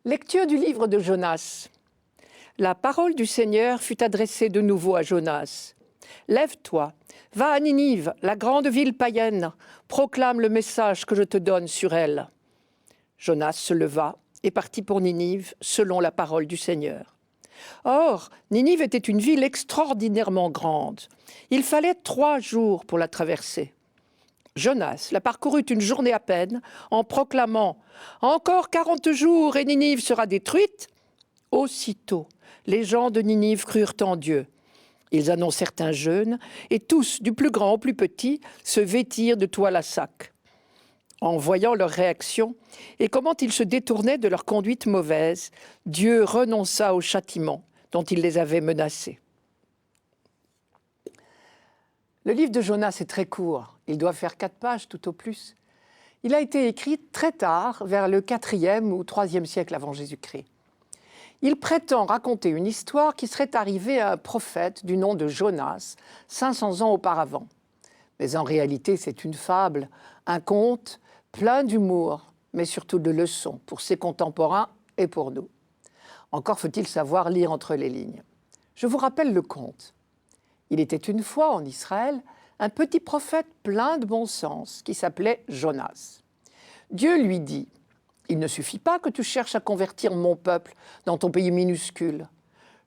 Lecture du livre de Jonas. La parole du Seigneur fut adressée de nouveau à Jonas. « Lève-toi, va à Ninive, la grande ville païenne, proclame le message que je te donne sur elle. » Jonas se leva et partit pour Ninive selon la parole du Seigneur. Or, Ninive était une ville extraordinairement grande. Il fallait 3 jours pour la traverser. Jonas la parcourut une journée à peine en proclamant « Encore 40 jours et Ninive sera détruite !» Aussitôt, les gens de Ninive crurent en Dieu. Ils annoncèrent un jeûne et tous, du plus grand au plus petit, se vêtirent de toile à sac. En voyant leur réaction et comment ils se détournaient de leur conduite mauvaise, Dieu renonça au châtiment dont il les avait menacés. Le livre de Jonas est très court, il doit faire 4 pages tout au plus. Il a été écrit très tard, vers le 4e ou 3e siècle avant Jésus-Christ. Il prétend raconter une histoire qui serait arrivée à un prophète du nom de Jonas, 500 ans auparavant. Mais en réalité, c'est une fable, un conte plein d'humour, mais surtout de leçons pour ses contemporains et pour nous. Encore faut-il savoir lire entre les lignes. Je vous rappelle le conte. Il était une fois en Israël un petit prophète plein de bon sens qui s'appelait Jonas. Dieu lui dit « Il ne suffit pas que tu cherches à convertir mon peuple dans ton pays minuscule.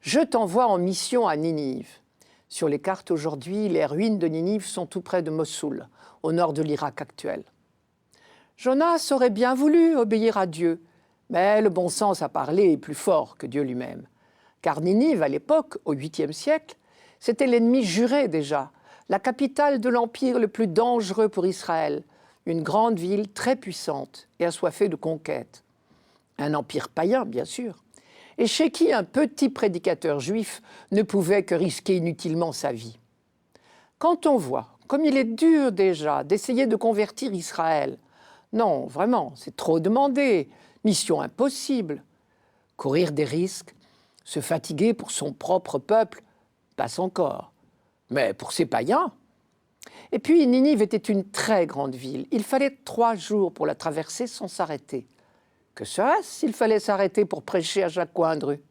Je t'envoie en mission à Ninive. » Sur les cartes aujourd'hui, les ruines de Ninive sont tout près de Mossoul, au nord de l'Irak actuel. Jonas aurait bien voulu obéir à Dieu, mais le bon sens à parler est plus fort que Dieu lui-même. Car Ninive, à l'époque, au 8e siècle, c'était l'ennemi juré déjà, la capitale de l'empire le plus dangereux pour Israël, une grande ville très puissante et assoiffée de conquêtes. Un empire païen, bien sûr, et chez qui un petit prédicateur juif ne pouvait que risquer inutilement sa vie. Quand on voit comme il est dur déjà d'essayer de convertir Israël, non, vraiment, c'est trop demandé, mission impossible. Courir des risques, se fatiguer pour son propre peuple, passe encore. Mais pour ces païens. Et puis Ninive était une très grande ville. Il fallait 3 jours pour la traverser sans s'arrêter. Que serait-ce s'il fallait s'arrêter pour prêcher à chaque coin de rue?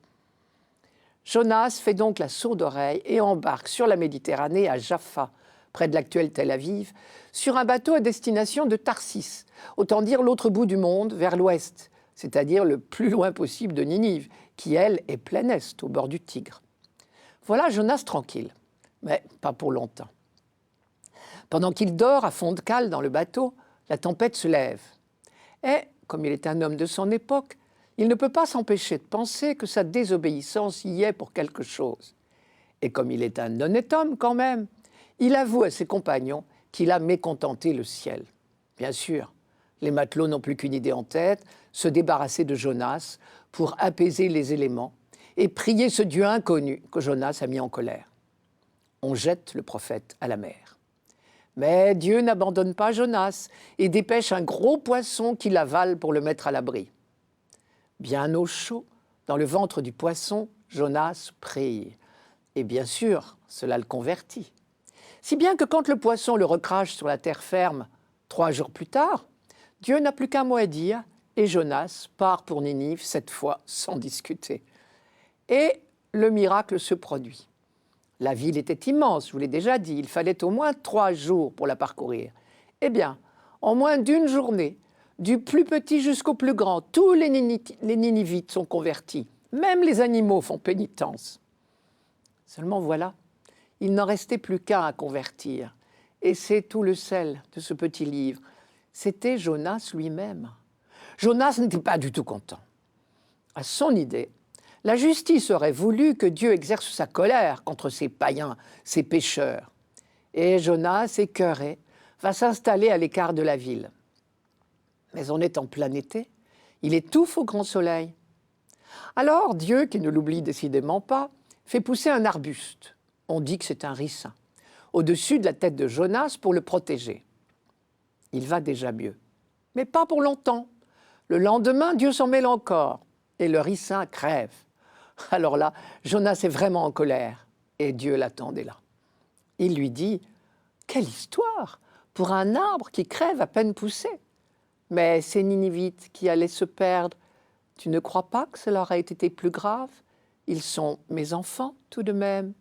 Jonas fait donc la sourde oreille et embarque sur la Méditerranée à Jaffa, près de l'actuelle Tel Aviv, sur un bateau à destination de Tarsis, autant dire l'autre bout du monde, vers l'ouest, c'est-à-dire le plus loin possible de Ninive, qui, elle, est plein est, au bord du Tigre. Voilà Jonas tranquille, mais pas pour longtemps. Pendant qu'il dort à fond de cale dans le bateau, la tempête se lève. Et, comme il est un homme de son époque, il ne peut pas s'empêcher de penser que sa désobéissance y est pour quelque chose. Et comme il est un honnête homme quand même, il avoue à ses compagnons qu'il a mécontenté le ciel. Bien sûr, les matelots n'ont plus qu'une idée en tête, se débarrasser de Jonas pour apaiser les éléments et prier ce Dieu inconnu que Jonas a mis en colère. On jette le prophète à la mer. Mais Dieu n'abandonne pas Jonas et dépêche un gros poisson qui l'avale pour le mettre à l'abri. Bien au chaud, dans le ventre du poisson, Jonas prie. Et bien sûr, cela le convertit. Si bien que quand le poisson le recrache sur la terre ferme, 3 jours plus tard, Dieu n'a plus qu'un mot à dire et Jonas part pour Ninive, cette fois sans discuter. Et le miracle se produit. La ville était immense, je vous l'ai déjà dit, il fallait au moins 3 jours pour la parcourir. Eh bien, en moins d'1 journée, du plus petit jusqu'au plus grand, tous les Ninivites sont convertis. Même les animaux font pénitence. Seulement voilà, il n'en restait plus qu'un à convertir. Et c'est tout le sel de ce petit livre. C'était Jonas lui-même. Jonas n'était pas du tout content. À son idée, la justice aurait voulu que Dieu exerce sa colère contre ces païens, ces pécheurs. Et Jonas, écœuré, va s'installer à l'écart de la ville. Mais on est en plein été, il étouffe au grand soleil. Alors Dieu, qui ne l'oublie décidément pas, fait pousser un arbuste, on dit que c'est un ricin, au-dessus de la tête de Jonas pour le protéger. Il va déjà mieux, mais pas pour longtemps. Le lendemain, Dieu s'en mêle encore, et le ricin crève. Alors là, Jonas est vraiment en colère, et Dieu l'attendait là. Il lui dit « Quelle histoire pour un arbre qui crève à peine poussé !» Mais ces Ninivites qui allaient se perdre Tu ne crois pas que cela aurait été plus grave? Ils sont mes enfants tout de même. »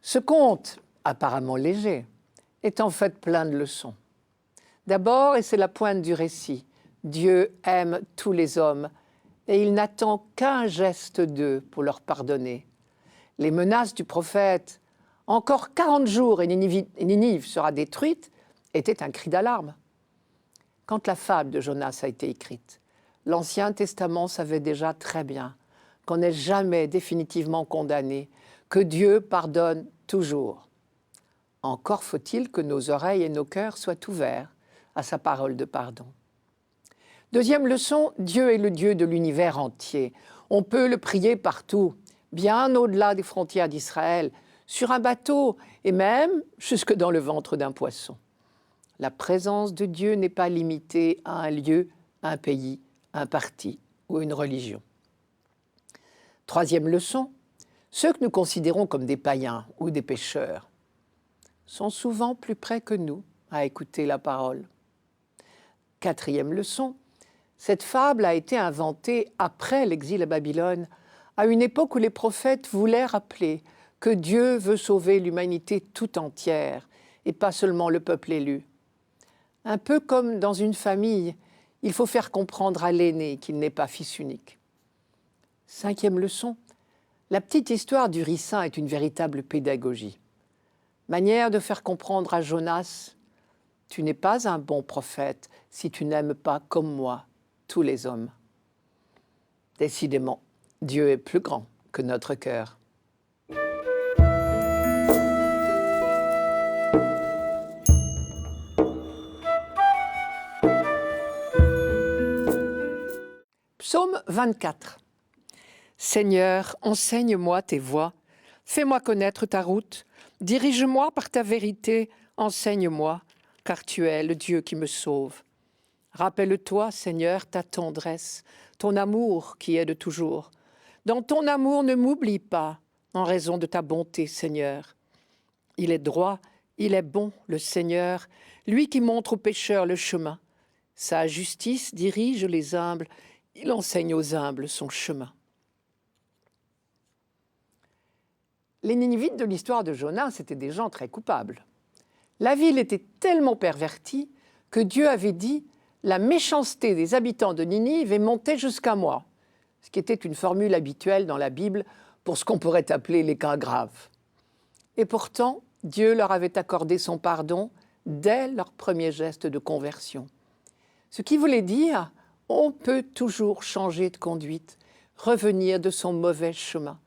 Ce conte, apparemment léger, est en fait plein de leçons. D'abord, et c'est la pointe du récit, Dieu aime tous les hommes et il n'attend qu'un geste d'eux pour leur pardonner. Les menaces du prophète « Encore 40 jours et Ninive sera détruite » étaient un cri d'alarme. Quand la fable de Jonas a été écrite, l'Ancien Testament savait déjà très bien qu'on n'est jamais définitivement condamné, que Dieu pardonne toujours. Encore faut-il que nos oreilles et nos cœurs soient ouverts à sa parole de pardon. Deuxième leçon, Dieu est le Dieu de l'univers entier. On peut le prier partout, bien au-delà des frontières d'Israël, sur un bateau et même jusque dans le ventre d'un poisson. La présence de Dieu n'est pas limitée à un lieu, un pays, un parti ou une religion. Troisième leçon, ceux que nous considérons comme des païens ou des pécheurs sont souvent plus près que nous à écouter la parole. Quatrième leçon, cette fable a été inventée après l'exil à Babylone, à une époque où les prophètes voulaient rappeler que Dieu veut sauver l'humanité tout entière et pas seulement le peuple élu. Un peu comme dans une famille, il faut faire comprendre à l'aîné qu'il n'est pas fils unique. Cinquième leçon, la petite histoire du ricin est une véritable pédagogie. Manière de faire comprendre à Jonas, tu n'es pas un bon prophète si tu n'aimes pas comme moi tous les hommes. Décidément, Dieu est plus grand que notre cœur. Psaume 24. Seigneur, enseigne-moi tes voies, fais-moi connaître ta route, dirige-moi par ta vérité, enseigne-moi, car tu es le Dieu qui me sauve. Rappelle-toi, Seigneur, ta tendresse, ton amour qui est de toujours. Dans ton amour, ne m'oublie pas, en raison de ta bonté, Seigneur. Il est droit, il est bon, le Seigneur, lui qui montre aux pécheurs le chemin. Sa justice dirige les humbles, il enseigne aux humbles son chemin. Les Ninivites de l'histoire de Jonas étaient des gens très coupables. La ville était tellement pervertie que Dieu avait dit « La méchanceté des habitants de Ninive est montée jusqu'à moi », ce qui était une formule habituelle dans la Bible pour ce qu'on pourrait appeler les cas graves. Et pourtant, Dieu leur avait accordé son pardon dès leur premier geste de conversion. Ce qui voulait dire on peut toujours changer de conduite, revenir de son mauvais chemin.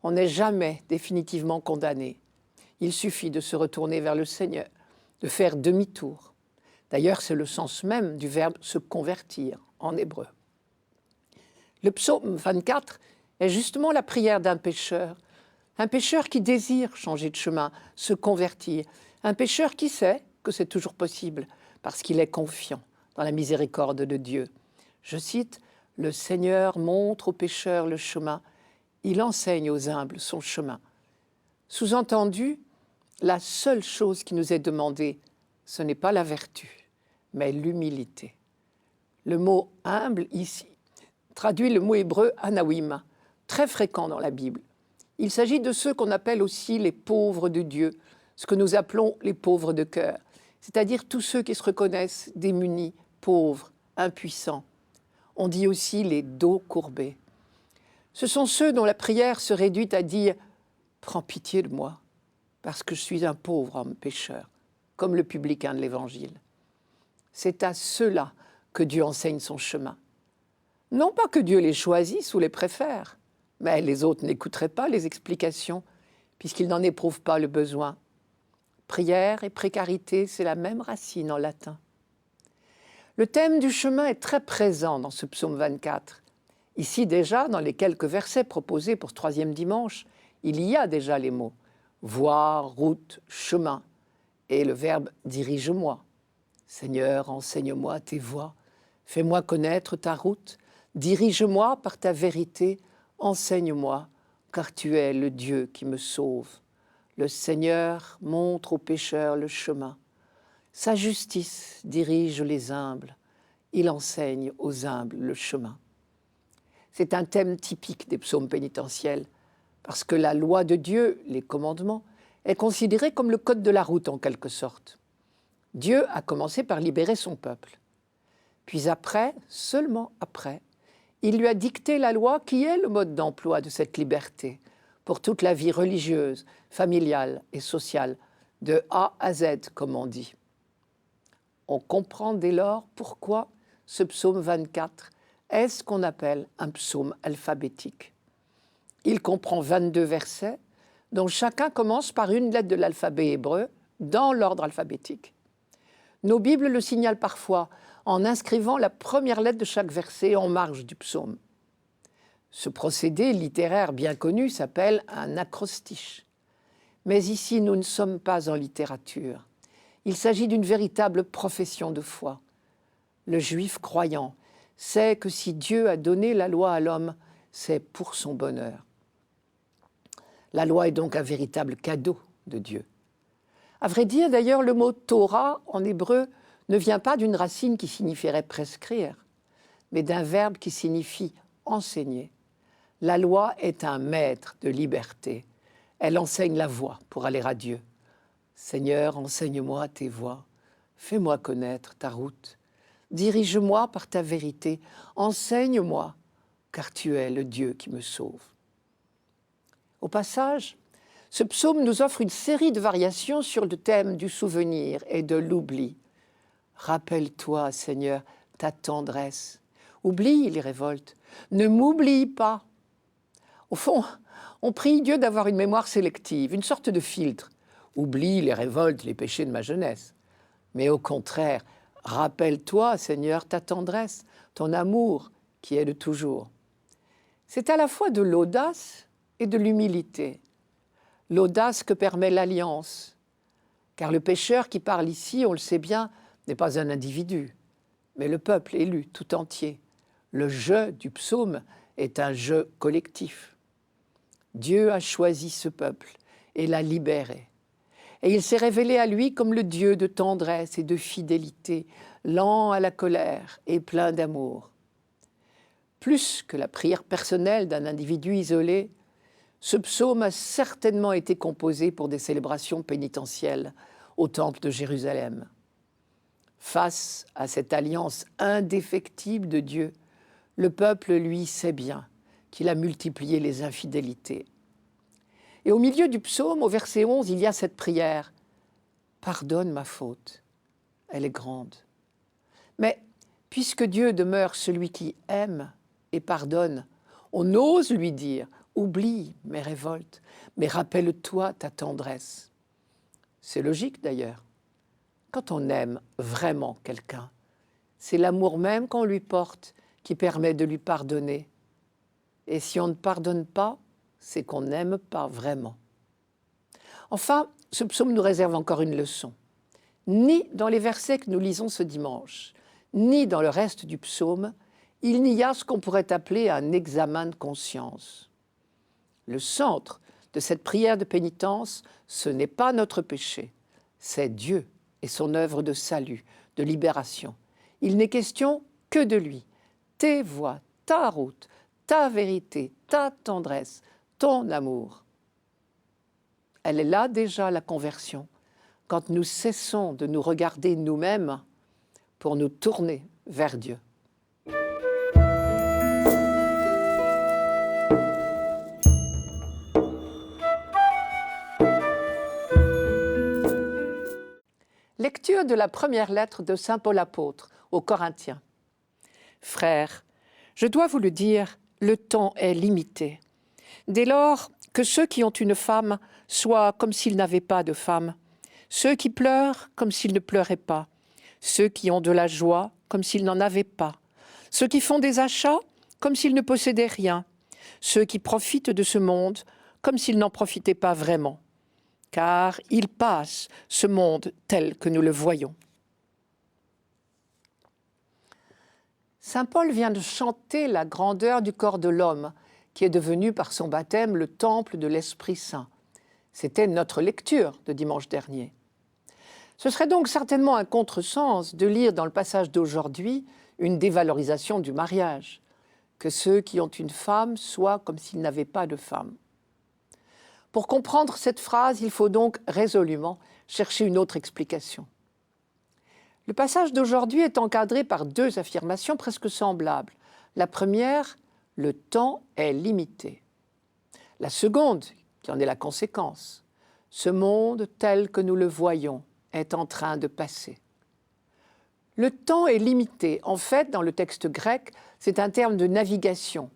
On n'est jamais définitivement condamné. Il suffit de se retourner vers le Seigneur, de faire demi-tour. D'ailleurs, c'est le sens même du verbe « se convertir » en hébreu. Le psaume 24 est justement la prière d'un pécheur qui désire changer de chemin, se convertir, un pécheur qui sait que c'est toujours possible parce qu'il est confiant dans la miséricorde de Dieu. Je cite, « Le Seigneur montre aux pécheurs le chemin, il enseigne aux humbles son chemin. » Sous-entendu, la seule chose qui nous est demandée, ce n'est pas la vertu, mais l'humilité. Le mot « humble » ici traduit le mot hébreu « anawim », très fréquent dans la Bible. Il s'agit de ceux qu'on appelle aussi les pauvres de Dieu, ce que nous appelons les pauvres de cœur, c'est-à-dire tous ceux qui se reconnaissent démunis, pauvres, impuissants. On dit aussi les dos courbés. Ce sont ceux dont la prière se réduit à dire « Prends pitié de moi, parce que je suis un pauvre homme pécheur », comme le publicain de l'Évangile. C'est à ceux-là que Dieu enseigne son chemin. Non pas que Dieu les choisisse ou les préfère, mais les autres n'écouteraient pas les explications, puisqu'ils n'en éprouvent pas le besoin. Prière et précarité, c'est la même racine en latin. Le thème du chemin est très présent dans ce psaume 24. Ici déjà, dans les quelques versets proposés pour ce troisième dimanche, il y a déjà les mots « voie »,« route »,« chemin » et le verbe « dirige-moi ». Seigneur, enseigne-moi tes voies, fais-moi connaître ta route, dirige-moi par ta vérité, enseigne-moi, car tu es le Dieu qui me sauve. Le Seigneur montre aux pécheurs le chemin. Sa justice dirige les humbles, il enseigne aux humbles le chemin. C'est un thème typique des psaumes pénitentiels, parce que la loi de Dieu, les commandements, est considérée comme le code de la route en quelque sorte. Dieu a commencé par libérer son peuple. Puis après, seulement après, il lui a dicté la loi qui est le mode d'emploi de cette liberté pour toute la vie religieuse, familiale et sociale, de A à Z, comme on dit. On comprend dès lors pourquoi ce psaume 24 est ce qu'on appelle un psaume alphabétique. Il comprend 22 versets, dont chacun commence par une lettre de l'alphabet hébreu dans l'ordre alphabétique. Nos Bibles le signalent parfois en inscrivant la première lettre de chaque verset en marge du psaume. Ce procédé littéraire bien connu s'appelle un acrostiche. Mais ici, nous ne sommes pas en littérature. Il s'agit d'une véritable profession de foi. Le juif croyant sait que si Dieu a donné la loi à l'homme, c'est pour son bonheur. La loi est donc un véritable cadeau de Dieu. À vrai dire, d'ailleurs, le mot Torah en hébreu ne vient pas d'une racine qui signifierait prescrire, mais d'un verbe qui signifie enseigner. La loi est un maître de liberté. Elle enseigne la voie pour aller à Dieu. Seigneur, enseigne-moi tes voies, fais-moi connaître ta route. Dirige-moi par ta vérité, enseigne-moi, car tu es le Dieu qui me sauve. Au passage, ce psaume nous offre une série de variations sur le thème du souvenir et de l'oubli. Rappelle-toi, Seigneur, ta tendresse. Oublie les révoltes. Ne m'oublie pas. Au fond, on prie Dieu d'avoir une mémoire sélective, une sorte de filtre. Oublie les révoltes, les péchés de ma jeunesse. Mais au contraire, rappelle-toi, Seigneur, ta tendresse, ton amour qui est de toujours. C'est à la fois de l'audace et de l'humilité. L'audace que permet l'alliance. Car le pécheur qui parle ici, on le sait bien, n'est pas un individu, mais le peuple élu tout entier. Le « je » du psaume est un « je » collectif. Dieu a choisi ce peuple et l'a libéré. Et il s'est révélé à lui comme le Dieu de tendresse et de fidélité, lent à la colère et plein d'amour. Plus que la prière personnelle d'un individu isolé, ce psaume a certainement été composé pour des célébrations pénitentielles au Temple de Jérusalem. Face à cette alliance indéfectible de Dieu, le peuple, lui, sait bien qu'il a multiplié les infidélités. Et au milieu du psaume, au verset 11, il y a cette prière « Pardonne ma faute, elle est grande ». Mais puisque Dieu demeure celui qui aime et pardonne, on ose lui dire « Oublie mes révoltes, mais rappelle-toi ta tendresse ». C'est logique d'ailleurs. Quand on aime vraiment quelqu'un, c'est l'amour même qu'on lui porte qui permet de lui pardonner. Et si on ne pardonne pas, c'est qu'on n'aime pas vraiment. Enfin, ce psaume nous réserve encore une leçon. Ni dans les versets que nous lisons ce dimanche, ni dans le reste du psaume, il n'y a ce qu'on pourrait appeler un examen de conscience. Le centre de cette prière de pénitence, ce n'est pas notre péché, c'est Dieu et son œuvre de salut, de libération. Il n'est question que de lui. Tes voies, ta route, ta vérité, ta tendresse, ton amour. Elle est là déjà, la conversion, quand nous cessons de nous regarder nous-mêmes pour nous tourner vers Dieu. Lecture de la première lettre de saint Paul apôtre aux Corinthiens. Frères, je dois vous le dire, le temps est limité. Dès lors que ceux qui ont une femme soient comme s'ils n'avaient pas de femme, ceux qui pleurent comme s'ils ne pleuraient pas, ceux qui ont de la joie comme s'ils n'en avaient pas, ceux qui font des achats comme s'ils ne possédaient rien, ceux qui profitent de ce monde comme s'ils n'en profitaient pas vraiment. Car il passe, ce monde tel que nous le voyons. Saint Paul vient de chanter la grandeur du corps de l'homme, qui est devenu par son baptême le temple de l'Esprit Saint. C'était notre lecture de dimanche dernier. Ce serait donc certainement un contresens de lire dans le passage d'aujourd'hui une dévalorisation du mariage, que ceux qui ont une femme soient comme s'ils n'avaient pas de femme. Pour comprendre cette phrase, il faut donc résolument chercher une autre explication. Le passage d'aujourd'hui est encadré par deux affirmations presque semblables. La première, le temps est limité. La seconde, qui en est la conséquence, ce monde tel que nous le voyons est en train de passer. Le temps est limité. En fait, dans le texte grec, c'est un terme de navigation.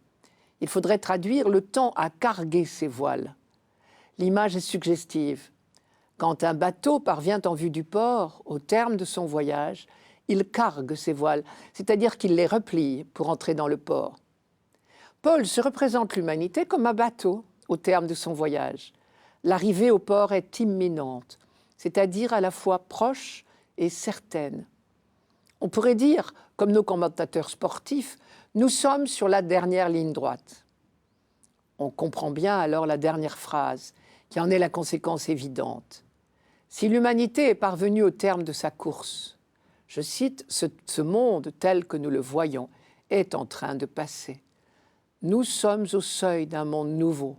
Il faudrait traduire le temps à carguer ses voiles. L'image est suggestive. Quand un bateau parvient en vue du port, au terme de son voyage, il cargue ses voiles, c'est-à-dire qu'il les replie pour entrer dans le port. Paul se représente l'humanité comme un bateau au terme de son voyage. L'arrivée au port est imminente, c'est-à-dire à la fois proche et certaine. On pourrait dire, comme nos commentateurs sportifs, nous sommes sur la dernière ligne droite. On comprend bien alors la dernière phrase, qui en est la conséquence évidente. Si l'humanité est parvenue au terme de sa course, je cite, ce monde tel que nous le voyons est en train de passer. Nous sommes au seuil d'un monde nouveau.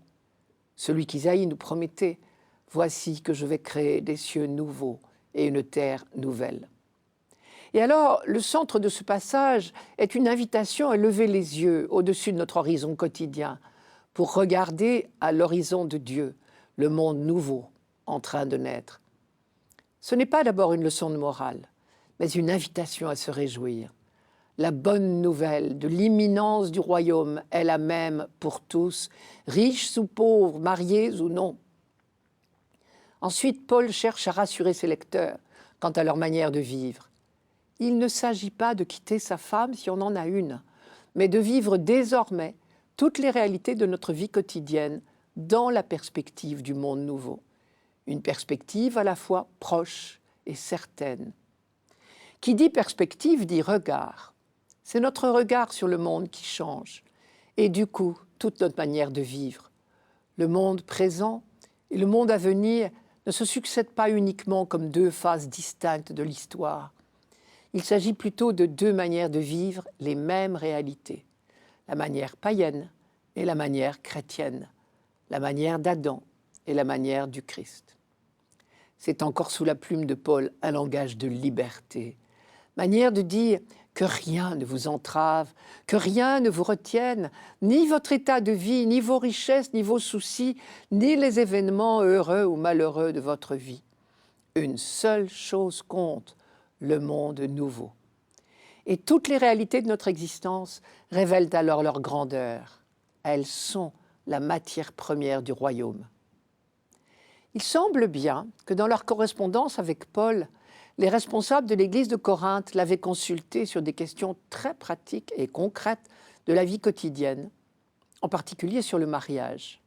Celui qu'Isaïe nous promettait, voici que je vais créer des cieux nouveaux et une terre nouvelle. Et alors, le centre de ce passage est une invitation à lever les yeux au-dessus de notre horizon quotidien pour regarder à l'horizon de Dieu, le monde nouveau en train de naître. Ce n'est pas d'abord une leçon de morale, mais une invitation à se réjouir. La bonne nouvelle de l'imminence du royaume est la même pour tous, riches ou pauvres, mariés ou non. Ensuite, Paul cherche à rassurer ses lecteurs quant à leur manière de vivre. Il ne s'agit pas de quitter sa femme si on en a une, mais de vivre désormais toutes les réalités de notre vie quotidienne dans la perspective du monde nouveau. Une perspective à la fois proche et certaine. Qui dit perspective dit regard. C'est notre regard sur le monde qui change, et du coup, toute notre manière de vivre. Le monde présent et le monde à venir ne se succèdent pas uniquement comme deux phases distinctes de l'histoire. Il s'agit plutôt de deux manières de vivre les mêmes réalités. La manière païenne et la manière chrétienne. La manière d'Adam et la manière du Christ. C'est encore sous la plume de Paul un langage de liberté. Manière de dire que rien ne vous entrave, que rien ne vous retienne, ni votre état de vie, ni vos richesses, ni vos soucis, ni les événements heureux ou malheureux de votre vie. Une seule chose compte, le monde nouveau. Et toutes les réalités de notre existence révèlent alors leur grandeur. Elles sont la matière première du royaume. Il semble bien que dans leur correspondance avec Paul, les responsables de l'église de Corinthe l'avaient consulté sur des questions très pratiques et concrètes de la vie quotidienne, en particulier sur le mariage.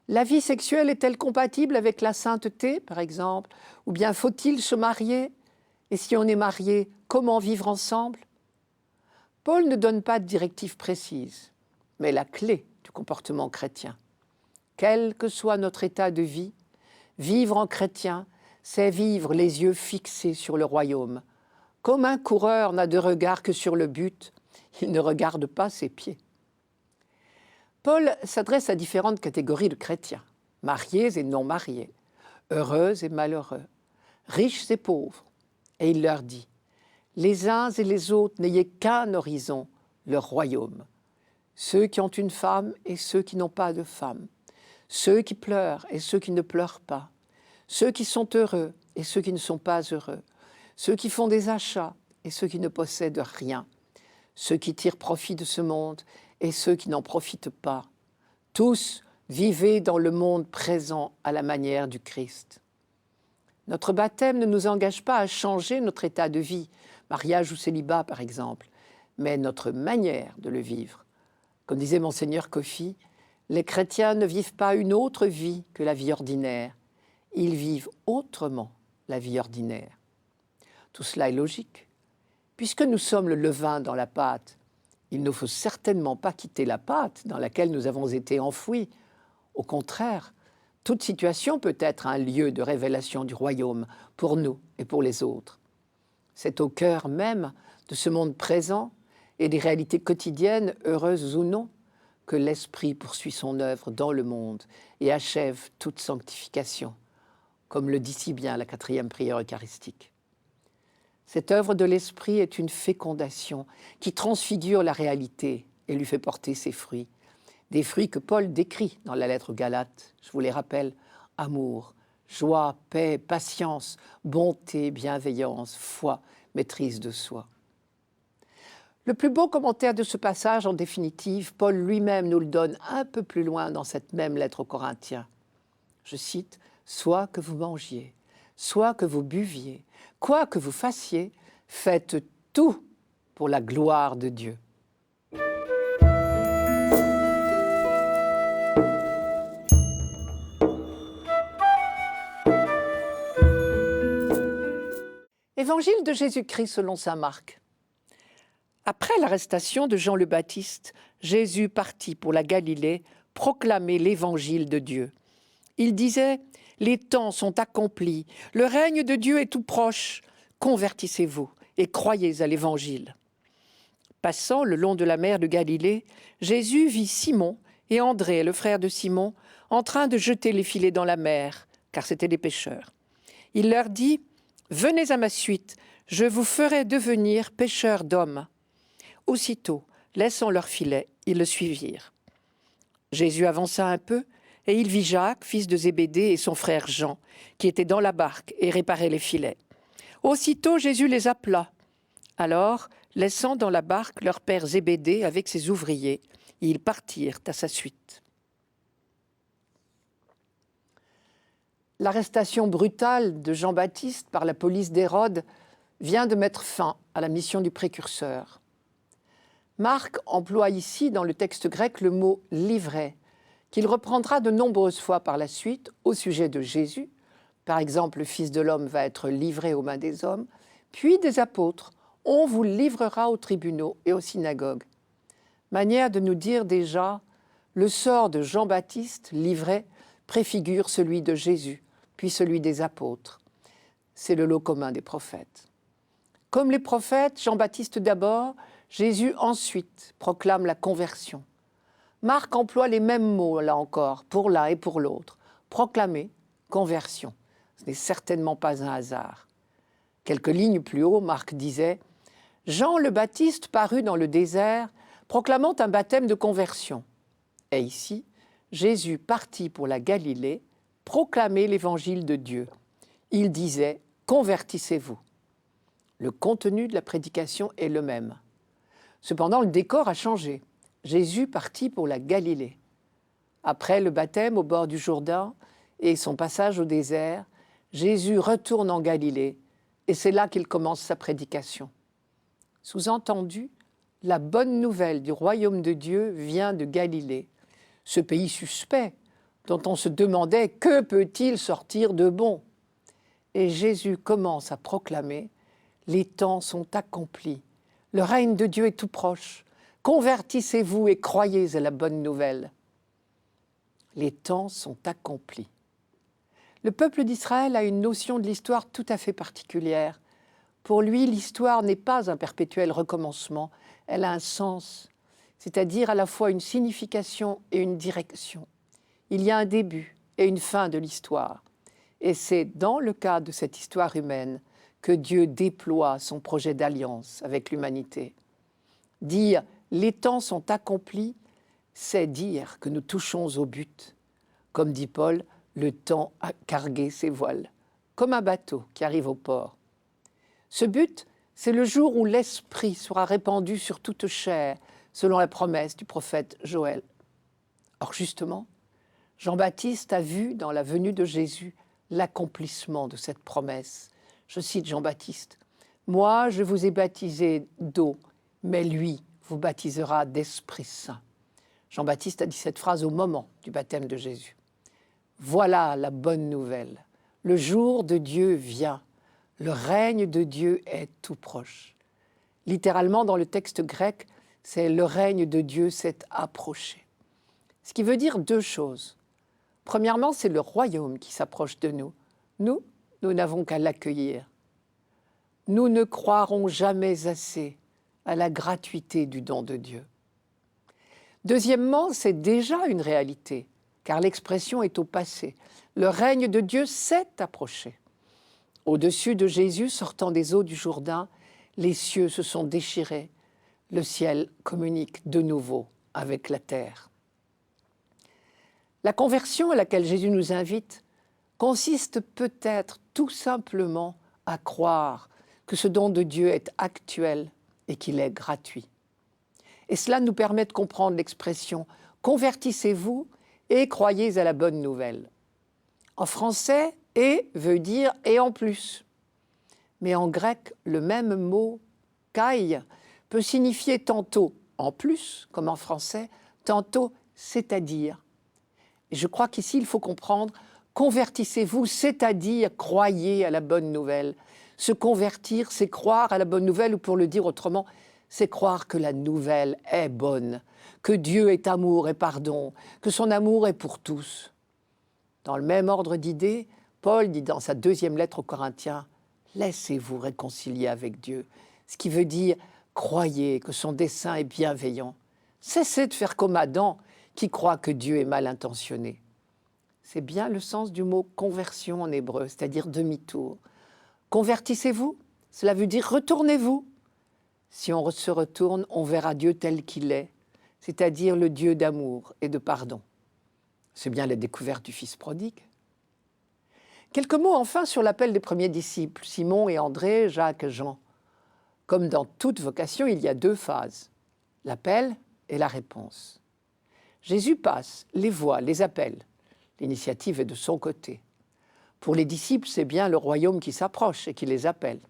La vie sexuelle est-elle compatible avec la sainteté, par exemple? Ou bien faut-il se marier? Et si on est marié, comment vivre ensemble? Paul ne donne pas de directive précise, mais la clé du comportement chrétien. Quel que soit notre état de vie, vivre en chrétien, c'est vivre les yeux fixés sur le royaume. Comme un coureur n'a de regard que sur le but, il ne regarde pas ses pieds. Paul s'adresse à différentes catégories de chrétiens, mariés et non mariés, heureux et malheureux, riches et pauvres, et il leur dit « Les uns et les autres n'ayez qu'un horizon, le royaume. Ceux qui ont une femme et ceux qui n'ont pas de femme, ceux qui pleurent et ceux qui ne pleurent pas, ceux qui sont heureux et ceux qui ne sont pas heureux, ceux qui font des achats et ceux qui ne possèdent rien, ceux qui tirent profit de ce monde et ceux qui n'en profitent pas. Tous vivez dans le monde présent à la manière du Christ. » Notre baptême ne nous engage pas à changer notre état de vie, mariage ou célibat par exemple, mais notre manière de le vivre. Comme disait Monseigneur Kofi, les chrétiens ne vivent pas une autre vie que la vie ordinaire. Ils vivent autrement la vie ordinaire. Tout cela est logique. Puisque nous sommes le levain dans la pâte, il ne faut certainement pas quitter la pâte dans laquelle nous avons été enfouis. Au contraire, toute situation peut être un lieu de révélation du royaume pour nous et pour les autres. C'est au cœur même de ce monde présent et des réalités quotidiennes, heureuses ou non, que l'Esprit poursuit son œuvre dans le monde et achève toute sanctification, comme le dit si bien la 4e prière eucharistique. Cette œuvre de l'Esprit est une fécondation qui transfigure la réalité et lui fait porter ses fruits. Des fruits que Paul décrit dans la lettre aux Galates, je vous les rappelle, amour, joie, paix, patience, bonté, bienveillance, foi, maîtrise de soi. Le plus beau commentaire de ce passage, en définitive, Paul lui-même nous le donne un peu plus loin dans cette même lettre aux Corinthiens. Je cite, « Soit que vous mangiez, soit que vous buviez, quoi que vous fassiez, faites tout pour la gloire de Dieu. » Évangile de Jésus-Christ selon saint Marc. Après l'arrestation de Jean le Baptiste, Jésus partit pour la Galilée proclamer l'évangile de Dieu. Il disait « Les temps sont accomplis, le règne de Dieu est tout proche, convertissez-vous et croyez à l'évangile. » Passant le long de la mer de Galilée, Jésus vit Simon et André, le frère de Simon, en train de jeter les filets dans la mer, car c'étaient des pêcheurs. Il leur dit « Venez à ma suite, je vous ferai devenir pêcheurs d'hommes. » Aussitôt, laissant leurs filets, ils le suivirent. Jésus avança un peu, et il vit Jacques, fils de Zébédée, et son frère Jean, qui étaient dans la barque et réparaient les filets. Aussitôt, Jésus les appela. Alors, laissant dans la barque leur père Zébédée avec ses ouvriers, ils partirent à sa suite. L'arrestation brutale de Jean-Baptiste par la police d'Hérode vient de mettre fin à la mission du précurseur. Marc emploie ici dans le texte grec le mot « livrer », qu'il reprendra de nombreuses fois par la suite au sujet de Jésus. Par exemple, le Fils de l'homme va être livré aux mains des hommes, puis des apôtres. On vous livrera aux tribunaux et aux synagogues. Manière de nous dire déjà, le sort de Jean-Baptiste, livré, préfigure celui de Jésus, puis celui des apôtres. C'est le lot commun des prophètes. Comme les prophètes, Jean-Baptiste d'abord, Jésus ensuite proclame la conversion. Marc emploie les mêmes mots, là encore, pour l'un et pour l'autre. Proclamer, conversion. Ce n'est certainement pas un hasard. Quelques lignes plus haut, Marc disait « Jean le Baptiste parut dans le désert, proclamant un baptême de conversion. » Et ici, Jésus partit pour la Galilée, proclamer l'évangile de Dieu. Il disait « Convertissez-vous ». Le contenu de la prédication est le même. Cependant, le décor a changé. Jésus partit pour la Galilée. Après le baptême au bord du Jourdain et son passage au désert, Jésus retourne en Galilée et c'est là qu'il commence sa prédication. Sous-entendu, la bonne nouvelle du royaume de Dieu vient de Galilée, ce pays suspect dont on se demandait que peut-il sortir de bon. Et Jésus commence à proclamer « Les temps sont accomplis. Le règne de Dieu est tout proche. Convertissez-vous et croyez à la bonne nouvelle. » Les temps sont accomplis. Le peuple d'Israël a une notion de l'histoire tout à fait particulière. Pour lui, l'histoire n'est pas un perpétuel recommencement, elle a un sens, c'est-à-dire à la fois une signification et une direction. Il y a un début et une fin de l'histoire. Et c'est dans le cadre de cette histoire humaine que Dieu déploie son projet d'alliance avec l'humanité. Dire « les temps sont accomplis », c'est dire que nous touchons au but. Comme dit Paul, le temps a cargué ses voiles, comme un bateau qui arrive au port. Ce but, c'est le jour où l'Esprit sera répandu sur toute chair, selon la promesse du prophète Joël. Or justement, Jean-Baptiste a vu dans la venue de Jésus l'accomplissement de cette promesse. Je cite Jean-Baptiste, « Moi, je vous ai baptisé d'eau, mais lui vous baptisera d'Esprit Saint. » Jean-Baptiste a dit cette phrase au moment du baptême de Jésus. Voilà la bonne nouvelle. Le jour de Dieu vient. Le règne de Dieu est tout proche. Littéralement, dans le texte grec, c'est « le règne de Dieu s'est approché ». Ce qui veut dire deux choses. Premièrement, c'est le royaume qui s'approche de nous. Nous n'avons qu'à l'accueillir. Nous ne croirons jamais assez à la gratuité du don de Dieu. Deuxièmement, c'est déjà une réalité, car l'expression est au passé. Le règne de Dieu s'est approché. Au-dessus de Jésus, sortant des eaux du Jourdain, les cieux se sont déchirés. Le ciel communique de nouveau avec la terre. La conversion à laquelle Jésus nous invite consiste peut-être tout simplement à croire que ce don de Dieu est actuel et qu'il est gratuit. Et cela nous permet de comprendre l'expression « convertissez-vous et croyez à la bonne nouvelle ». En français, « et » veut dire « et en plus ». Mais en grec, le même mot « kai » peut signifier tantôt « en plus », comme en français, tantôt « c'est-à-dire ». Et je crois qu'ici, il faut comprendre « convertissez-vous », c'est-à-dire « croyez à la bonne nouvelle ». Se convertir, c'est croire à la bonne nouvelle, ou pour le dire autrement, c'est croire que la nouvelle est bonne, que Dieu est amour et pardon, que son amour est pour tous. Dans le même ordre d'idées, Paul dit dans sa deuxième lettre aux Corinthiens « Laissez-vous réconcilier avec Dieu », ce qui veut dire « croyez que son dessein est bienveillant ». Cessez de faire comme Adam qui croit que Dieu est mal intentionné. C'est bien le sens du mot « conversion » en hébreu, c'est-à-dire demi-tour. Convertissez-vous, cela veut dire retournez-vous. Si on se retourne, on verra Dieu tel qu'il est, c'est-à-dire le Dieu d'amour et de pardon. C'est bien la découverte du Fils prodigue. Quelques mots enfin sur l'appel des premiers disciples, Simon et André, Jacques et Jean. Comme dans toute vocation, il y a deux phases, l'appel et la réponse. Jésus passe, les voit, les appelle. L'initiative est de son côté. Pour les disciples, c'est bien le royaume qui s'approche et qui les appelle.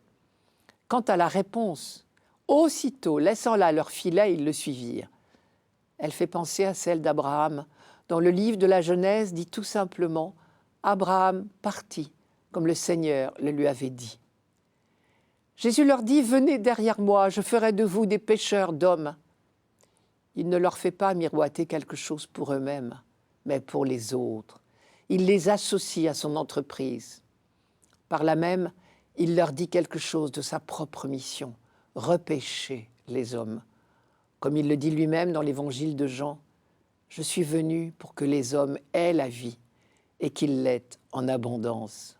Quant à la réponse, aussitôt, laissant là leur filet, ils le suivirent. Elle fait penser à celle d'Abraham, dont le livre de la Genèse dit tout simplement « Abraham partit, comme le Seigneur le lui avait dit ». Jésus leur dit « Venez derrière moi, je ferai de vous des pêcheurs d'hommes ». Il ne leur fait pas miroiter quelque chose pour eux-mêmes, mais pour les autres. Il les associe à son entreprise. Par là même, il leur dit quelque chose de sa propre mission, repêcher les hommes. Comme il le dit lui-même dans l'évangile de Jean, « Je suis venu pour que les hommes aient la vie et qu'ils l'aient en abondance ».